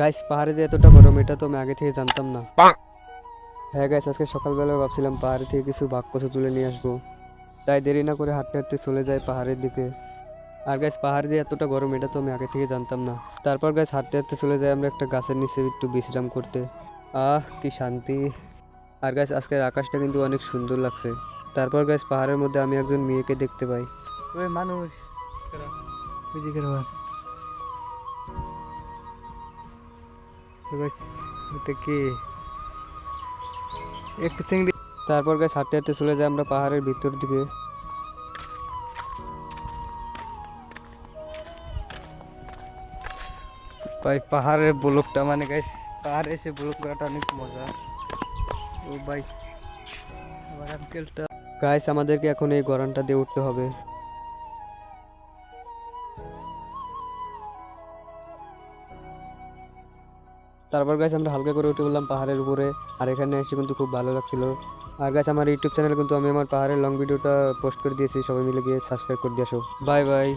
Guys পাহাড়ে যে এতটা গরম এটা তো আমি আগে থেকে জানতাম না। হ্যাঁ গাইস, আজকে সকালবেলা ভাবছিলাম পাহাড় থেকে কিছু বাককচু তুলে নিয়ে আসবো, তাই দেরি না করে হাঁটতে হাঁটতে চলে যায় পাহাড়ের দিকে। আর গাইস পাহাড় যে এতটা গরম এটা তো আমি আগে থেকে জানতাম না। তারপর গাইস হাঁটতে হাঁটতে চলে যাই আমরা একটা গাছের নিচে একটু বিশ্রাম করতে। কি শান্তি। আর গাইস আজকের আকাশটা কিন্তু অনেক সুন্দর লাগছে। তারপর গাইস পাহাড়ের মধ্যে আমি একজন মেয়েকে দেখতে পাই। ওই মানুষ বুঝি করবার এটা কি একটা চিংড়ি। তারপর গাইস হাঁটতে হাঁটতে চলে যাই আমরা পাহাড়ের ভিতর দিকে। ভাই পাহাড়ের ব্লকটা মানে গাইস পাহাড়ে এসে ব্লক করাটা অনেক মজা। ও ভাই আমার আঙ্কেলটা গাইস আমাদেরকে এখন এই গরানটা দিয়ে উঠতে হবে। তারপর গাইস আমরা হালকা করে উঠে বললাম পাহাড়ের উপরে। আর এখানে এসে কিন্তু খুব ভালো লাগছিল। আর গাইস আমার ইউটিউব চ্যানেলে কিন্তু আমি আমার পাহাড়ের লং ভিডিওটা পোস্ট করে দিয়েছি, সবাই মিলে গিয়ে সাবস্ক্রাইব করে দিয়ে আসো। Bye bye.